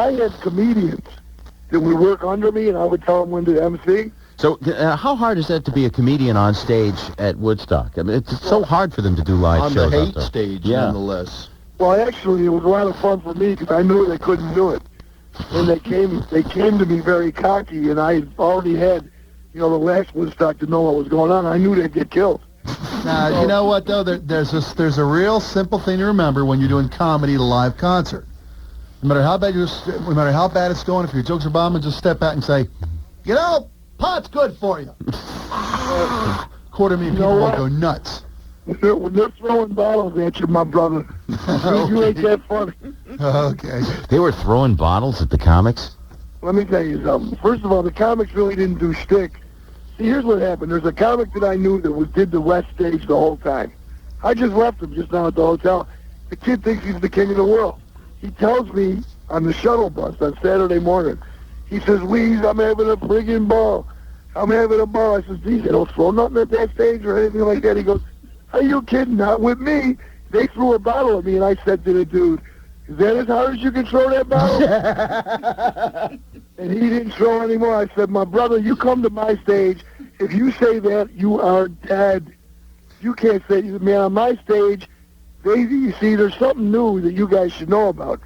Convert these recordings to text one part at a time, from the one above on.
I had comedians that would work under me, and I would tell them when to MC. So how hard is that to be a comedian on stage at Woodstock? I mean, it's so hard for them to do live on shows the out hate there. stage, Yeah. nonetheless. Well, actually, it was a lot of fun for me because I knew they couldn't do it. And they came to me very cocky, and I already had, the last Woodstock to know what was going on. I knew they'd get killed. Now, you know what, though? There's a real simple thing to remember when you're doing comedy at a live concert. No matter how bad it's going, if your jokes are bombing, just step back and say, pot's good for you. Quarter million people will go nuts. When they're throwing bottles at you, my brother, you ain't that funny. Okay. They were throwing bottles at the comics? Let me tell you something. First of all, the comics really didn't do shtick. See, here's what happened. There's a comic that I knew that did the West stage the whole time. I just left him just now at the hotel. The kid thinks he's the king of the world. He tells me on the shuttle bus on Saturday morning, he says, Weeze, I'm having a friggin' ball. I'm having a ball. I says, geez, they don't throw nothing at that stage or anything like that. He goes, are you kidding? Not with me. They threw a bottle at me, and I said to the dude, is that as hard as you can throw that bottle? And he didn't throw anymore. I said, my brother, you come to my stage. If you say that, you are dead. You can't say, man, on my stage, you see, there's something new that you guys should know about.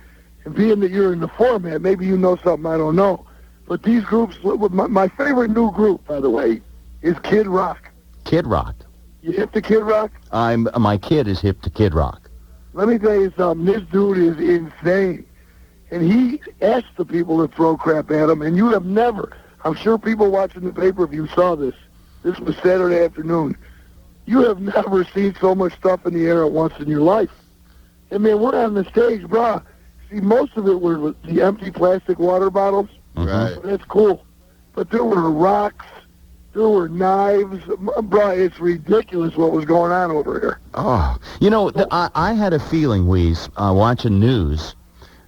And being that you're in the format, maybe you know something I don't know. But these groups, my favorite new group, by the way, is Kid Rock. Kid Rock. You hip to Kid Rock? My kid is hip to Kid Rock. Let me tell you something. This dude is insane. And he asked the people to throw crap at him, and you have never, I'm sure people watching the pay-per-view saw this. This was Saturday afternoon. You have never seen so much stuff in the air at once in your life. And, man, we're on the stage, brah. See, most of it were the empty plastic water bottles. Right. That's cool. But there were rocks. There were knives. Brah, it's ridiculous what was going on over here. Oh, I had a feeling, Wheeze, watching news,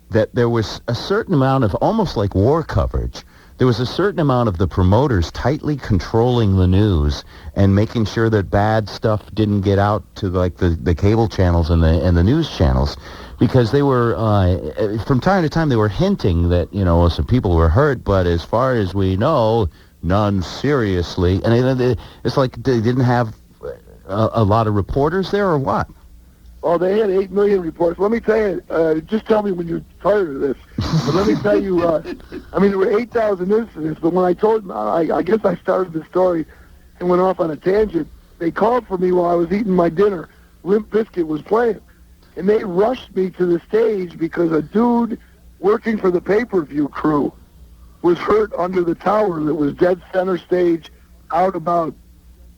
that there was a certain amount of, almost like war coverage, there was a certain amount of the promoters tightly controlling the news and making sure that bad stuff didn't get out to like the cable channels and the news channels, because they were from time to time they were hinting that some people were hurt, but as far as we know, none seriously. And it's like they didn't have a lot of reporters there, or what? Oh, they had 8 million reports. Let me tell you, just tell me when you're tired of this. But let me tell you, there were 8,000 incidents, but when I told them, I guess I started the story and went off on a tangent. They called for me while I was eating my dinner. Limp Bizkit was playing. And they rushed me to the stage because a dude working for the pay-per-view crew was hurt under the tower that was dead center stage, out about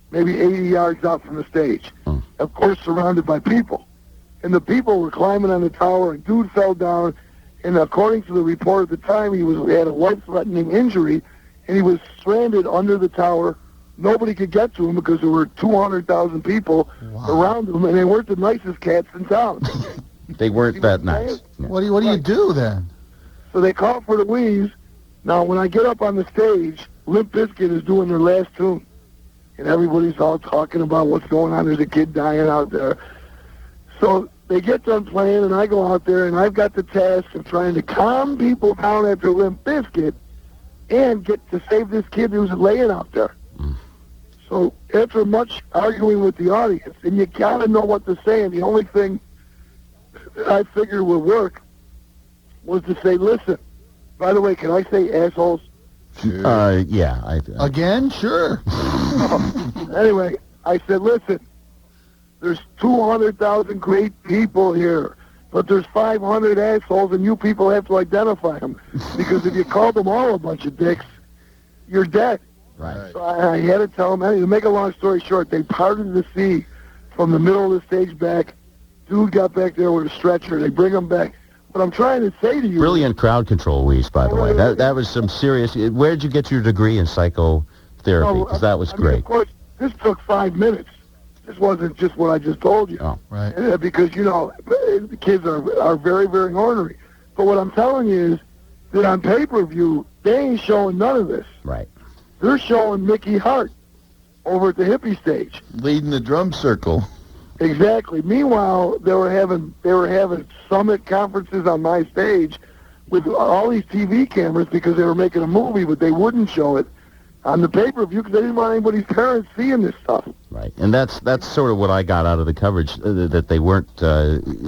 maybe 80 yards out from the stage. Of course, surrounded by people. And the people were climbing on the tower, and dude fell down, and according to the report at the time, he had a life-threatening injury, and he was stranded under the tower. Nobody could get to him because there were 200,000 people around him, and they weren't the nicest cats in town. They weren't that nice. Yeah. What do you do then? So they called for the Wheeze. Now, when I get up on the stage, Limp Bizkit is doing their last tune, and everybody's all talking about what's going on. There's a kid dying out there. So they get done playing, and I go out there, and I've got the task of trying to calm people down after Limp Bizkit and get to save this kid who's laying out there. So after much arguing with the audience, and you got to know what to say, and the only thing that I figured would work was to say, listen, by the way, can I say assholes? Sure. Yeah. Again? Sure. Anyway, I said, listen, there's 200,000 great people here, but there's 500 assholes, and you people have to identify them. Because if you call them all a bunch of dicks, you're dead. Right. So I had to tell them, to make a long story short, they parted the sea from the middle of the stage back. Dude got back there with a stretcher. They bring him back. What I'm trying to say to you... Brilliant crowd control, Weiss, by the way. That was some serious... Where did you get your degree in psychotherapy? Because that was great. Of course, this took 5 minutes. This wasn't just what I just told you. Oh, right. Because, the kids are very, very ornery. But what I'm telling you is that on pay-per-view, they ain't showing none of this. Right. They're showing Mickey Hart over at the hippie stage. Leading the drum circle. Exactly. Meanwhile, they were having summit conferences on my stage with all these TV cameras because they were making a movie, but they wouldn't show it on the pay-per-view because they didn't want anybody's parents seeing this stuff. Right, and that's sort of what I got out of the coverage, that they weren't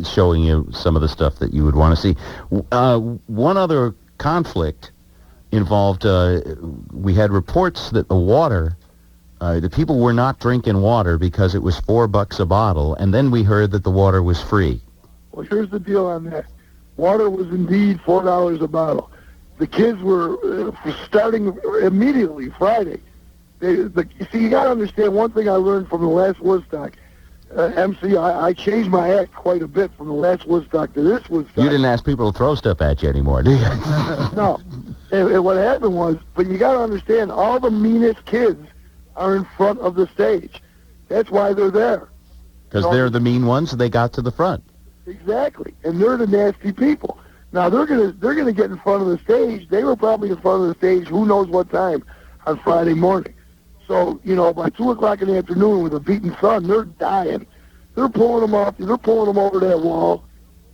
showing you some of the stuff that you would want to see. One other conflict involved, we had reports that the water, the people were not drinking water because it was $4 a bottle, and then we heard that the water was free. Well, here's the deal on that. Water was indeed $4 a bottle. The kids were starting immediately Friday. You see, you got to understand one thing I learned from the last Woodstock. MC, I changed my act quite a bit from the last Woodstock to this Woodstock. You didn't ask people to throw stuff at you anymore, do you? No. And what happened was, but you got to understand, all the meanest kids are in front of the stage. That's why they're there. Because they're the mean ones, they got to the front. Exactly, and they're the nasty people. Now they're gonna get in front of the stage. They were probably in front of the stage who knows what time on Friday morning. So by 2 o'clock in the afternoon with a beating sun, they're dying. They're pulling them off. They're pulling them over that wall.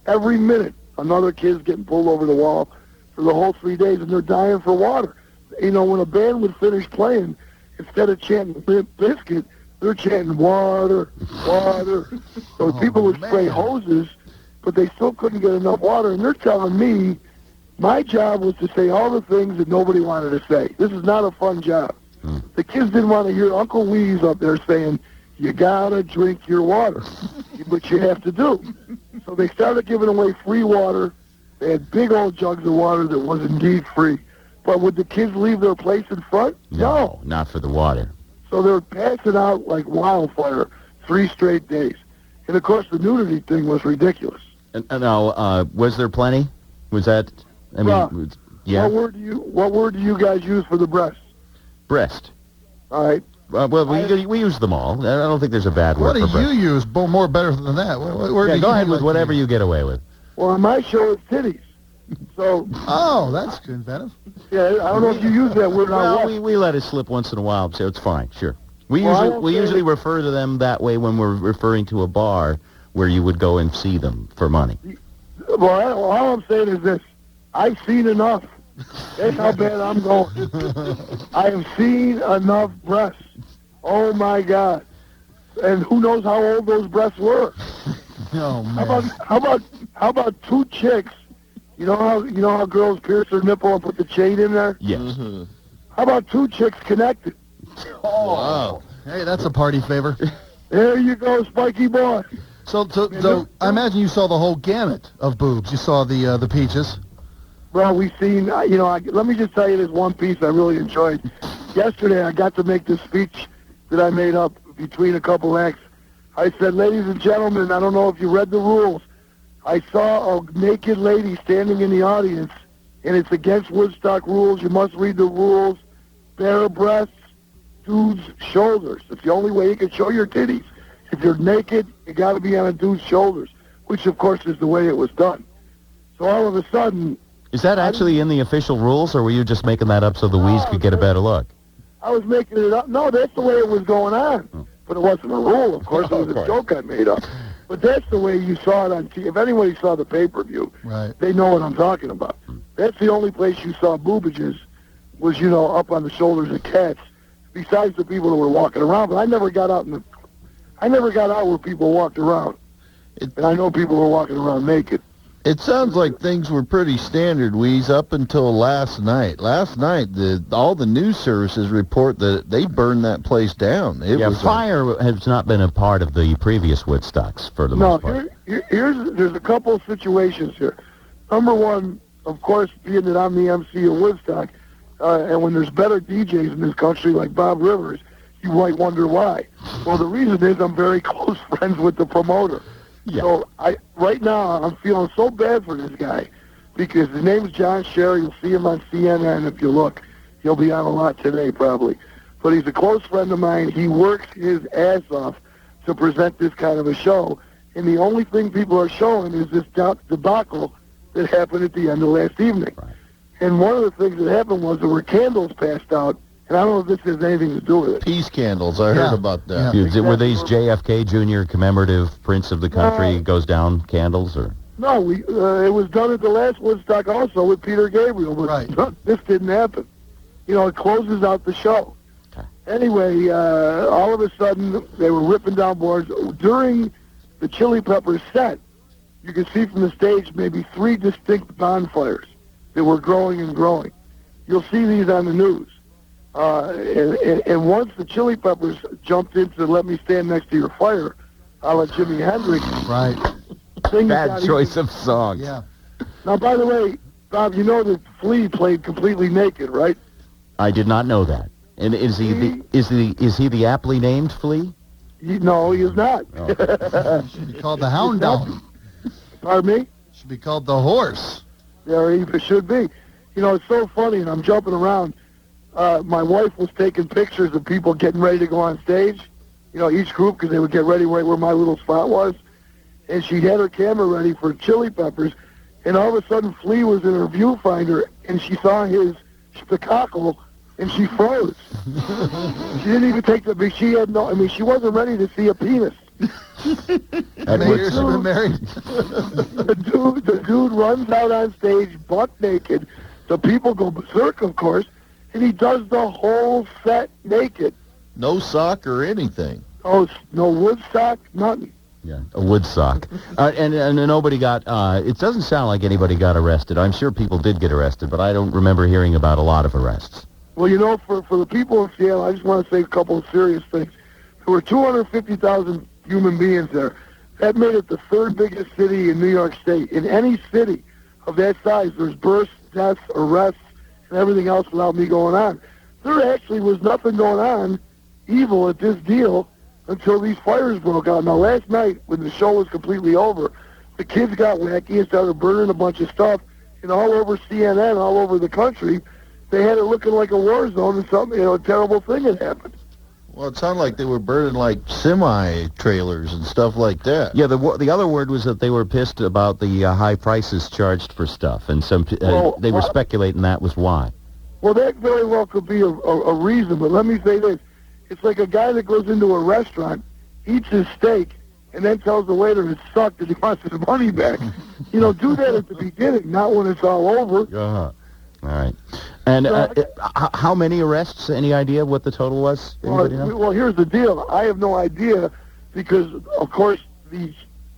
Every minute, another kid's getting pulled over the wall for the whole 3 days, and they're dying for water. When a band would finish playing, instead of chanting Limp Bizkit, they're chanting water, water. So people would spray hoses, but they still couldn't get enough water. And they're telling me my job was to say all the things that nobody wanted to say. This is not a fun job. The kids didn't want to hear Uncle Wee's up there saying, you got to drink your water, but you have to do. So they started giving away free water. They had big old jugs of water that was indeed free. But would the kids leave their place in front? No, not for the water. So they're passing out like wildfire 3 straight days. And, of course, the nudity thing was ridiculous. And now, was there plenty? Was that, yeah? What word do you guys use for the breast? Breast. All right. We use them all. I don't think there's a bad word for breast. What do you use more better than that? Go ahead with whatever you get away with. Well, on my show, it's titties. So. Oh, that's inventive. Yeah, I don't know if you use that word. Well, we let it slip once in a while, so it's fine, sure. We usually refer to them that way when we're referring to a bar where you would go and see them for money. Well, all I'm saying is this. I've seen enough. That's how bad I'm going. I have seen enough breasts. Oh, my God. And who knows how old those breasts were. Oh, man. How about 2 chicks? You know how girls pierce their nipple and put the chain in there? Yes. Mm-hmm. How about 2 chicks connected? Oh, wow. Hey, that's a party favor. There you go, Spiky boy. So I imagine you saw the whole gamut of boobs. You saw the peaches. Well, we've seen, let me just tell you this one piece I really enjoyed. Yesterday, I got to make this speech that I made up between a couple acts. I said, ladies and gentlemen, I don't know if you read the rules. I saw a naked lady standing in the audience, and it's against Woodstock rules. You must read the rules. Bare breasts, dude's shoulders. It's the only way you can show your titties. If you're naked, you got to be on a dude's shoulders, which, of course, is the way it was done. So all of a sudden... Is that actually in the official rules, or were you just making that up so the Wees could get a better look? I was making it up. No, that's the way it was going on. But it wasn't a rule, of course. It was a joke I made up. But that's the way you saw it on TV. If anybody saw the pay-per-view, right, they know what I'm talking about. That's the only place you saw boobages was, up on the shoulders of cats, besides the people that were walking around. But I never got out where people walked around. And I know people were walking around naked. It sounds like things were pretty standard, Weeze, up until last night. Last night, all the news services report that they burned that place down. Fire has not been a part of the previous Woodstocks for the most part. There's a couple of situations here. Number one, of course, being that I'm the MC of Woodstock, and when there's better DJs in this country like Bob Rivers, you might wonder why. Well, the reason is I'm very close friends with the promoter. Yeah. So right now I'm feeling so bad for this guy because his name's John Sherry. You'll see him on CNN if you look. He'll be on a lot today probably. But he's a close friend of mine. He works his ass off to present this kind of a show. And the only thing people are showing is this debacle that happened at the end of last evening. Right. And one of the things that happened was there were candles passed out. And I don't know if this has anything to do with it. Peace candles. I heard about that. Yeah. Were these JFK Jr. commemorative Prince of the Country goes down candles? Or? No, it was done at the last Woodstock also with Peter Gabriel, but Right. this didn't happen. It closes out the show. Okay. Anyway, all of a sudden, they were ripping down boards. During the Chili Peppers set, you could see from the stage maybe 3 distinct bonfires that were growing and growing. You'll see these on the news. And once the Chili Peppers jumped into Let Me Stand Next to Your Fire, a la Jimi Hendrix, Right. things Bad got choice even- of song. Yeah. Now, by the way, Bob, you know that Flea played completely naked, right? I did not know that. And is he the aptly named Flea? No, he is not. Should be called the Hound Dog. Pardon me? Should be called the Horse. There he should be. It's so funny, and I'm jumping around. My wife was taking pictures of people getting ready to go on stage. Each group, because they would get ready right where my little spot was. And she had her camera ready for Chili Peppers. And all of a sudden, Flea was in her viewfinder, and she saw his spectacle, and she froze. She didn't even take the... She had no... I mean, she wasn't ready to see a penis. At Maybe Woodstock. she's been married. The dude runs out on stage butt naked. The people go berserk, of course, and he does the whole set naked. No sock or anything. Oh, no Woodstock, nothing. Yeah, a Woodstock. And nobody got, it doesn't sound like anybody got arrested. I'm sure people did get arrested, but I don't remember hearing about a lot of arrests. Well, for the people in Seattle, I just want to say a couple of serious things. There were 250,000 human beings there. That made it the 3rd biggest city in New York State. In any city of that size, there's births, deaths, arrests, and everything else without me going on. There actually was nothing going on evil at this deal until these fires broke out. Now, last night, when the show was completely over, the kids got wacky and started burning a bunch of stuff, and all over CNN, all over the country, they had it looking like a war zone and something, a terrible thing had happened. Well, it sounded like they were burning like semi-trailers and stuff like that. Yeah, the other word was that they were pissed about the high prices charged for stuff, and they were speculating that was why. Well, that very well could be a reason, but let me say this. It's like a guy that goes into a restaurant, eats his steak, and then tells the waiter it sucked and he wants his money back. Do that at the beginning, not when it's all over. Uh-huh. All right. And how many arrests? Any idea what the total was? Anybody know? Well, here's the deal. I have no idea because, of course,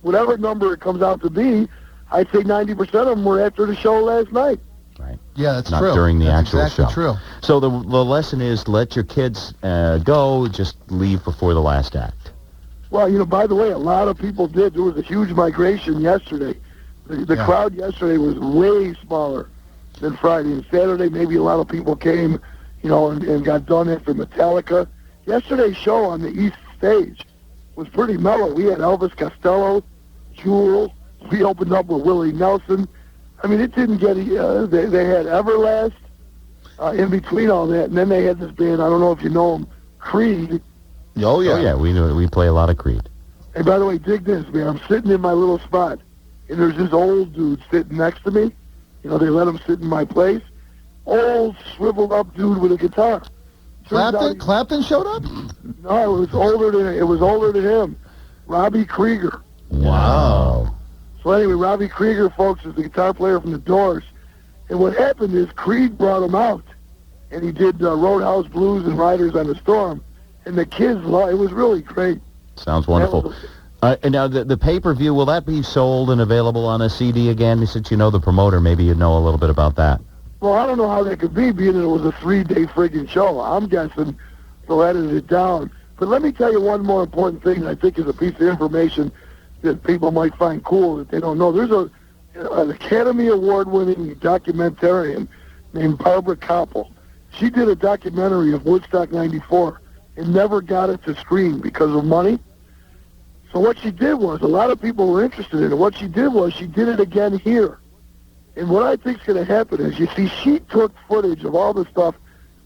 whatever number it comes out to be, I'd say 90% of them were after the show last night. Right. Yeah, that's Not true. during the That's actual exactly show. True. So the lesson is let your kids go, just leave before the last act. Well, by the way, a lot of people did. There was a huge migration yesterday. The crowd yesterday was way smaller than Friday. And Saturday, maybe a lot of people came, and got done after Metallica. Yesterday's show on the East Stage was pretty mellow. We had Elvis Costello, Jewel. We opened up with Willie Nelson. I mean, it didn't get... they had Everlast in between all that, and then they had this band, I don't know if you know them, Creed. Oh, yeah. Oh, yeah, we play a lot of Creed. Hey, by the way, dig this, man. I'm sitting in my little spot, and there's this old dude sitting next to me. They let him sit in my place. Old, shriveled up dude with a guitar. Clapton showed up? No, it was older than him. Robbie Krieger. Wow. So anyway, Robbie Krieger, folks, is the guitar player from the Doors. And what happened is Creed brought him out, and he did Roadhouse Blues and Riders on the Storm. And the kids loved it. Was really great. Sounds wonderful. And now the pay-per-view, will that be sold and available on a CD again? Since you know the promoter, maybe you know a little bit about that. Well, I don't know how that could be, being that it was a 3-day friggin' show. I'm guessing they'll edit it down. But let me tell you one more important thing that I think is a piece of information that people might find cool that they don't know. There's an Academy Award-winning documentarian named Barbara Koppel. She did a documentary of Woodstock 94 and never got it to screen because of money. So what she did was, a lot of people were interested in it. What she did was she did it again here. And what I think is going to happen is, you see, she took footage of all the stuff,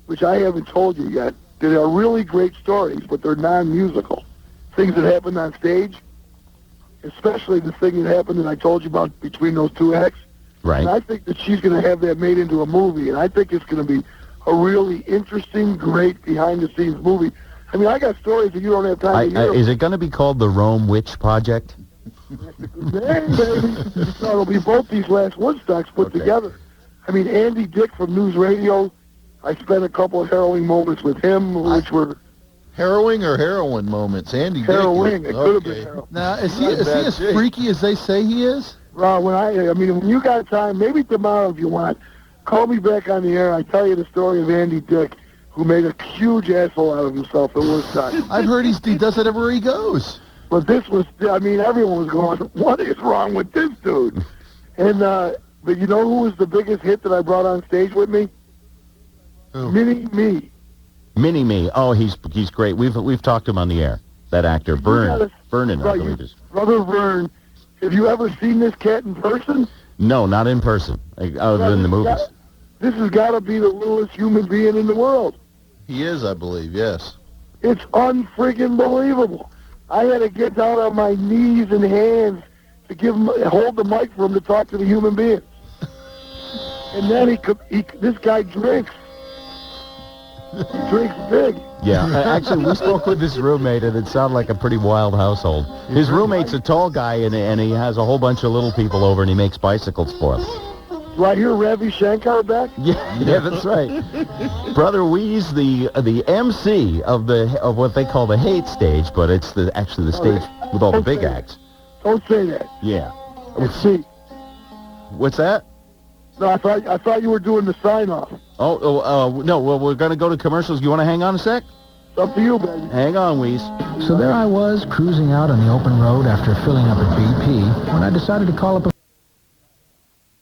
which I haven't told you yet, that are really great stories, but they're non-musical. Things that happened on stage, especially the thing that happened that I told you about between those two acts. Right. And I think that she's going to have that made into a movie, and I think it's going to be a really interesting, great behind-the-scenes movie. I mean, I got stories that you don't have time to hear. Is it going to be called the Rome Witch Project? Hey, baby. So it'll be both these last Woodstocks put together. I mean, Andy Dick from News Radio, I spent a couple of harrowing moments with him, which were... Harrowing or heroin moments? Andy Dick. Harrowing. It could have been heroin. Now, is he as freaky as they say he is? When you got time, maybe tomorrow if you want, call me back on the air. I tell you the story of Andy Dick, who made a huge asshole out of himself at Woodstock. I've heard he does it everywhere he goes. But this was, everyone was going, what is wrong with this dude? And, but you know who was the biggest hit that I brought on stage with me? Who? Mini-Me. Mini-Me. Oh, he's great. We've talked to him on the air. That actor, Vernon, I believe is. Brother Vern. Have you ever seen this cat in person? No, not in person, other than the movies. This has got to be the littlest human being in the world. He is, I believe, yes. It's unfriggin' believable. I had to get down on my knees and hands to hold the mic for him to talk to the human being. And then this guy drinks. He drinks big. Yeah, actually, we spoke with his roommate, and it sounded like a pretty wild household. His roommate's a tall guy, and he has a whole bunch of little people over, and he makes bicycles for them. Do I hear Ravi Shankar back? Yeah, that's right. Brother Wee's the MC of what they call the hate stage, but it's actually the stage with all the big acts. Don't say that. Yeah. Let's see. What's that? No, I thought you were doing the sign-off. No, well, we're going to go to commercials. You want to hang on a sec? It's up to you, baby. Hang on, Weez. So there I was, cruising out on the open road after filling up at BP, when I decided to call up a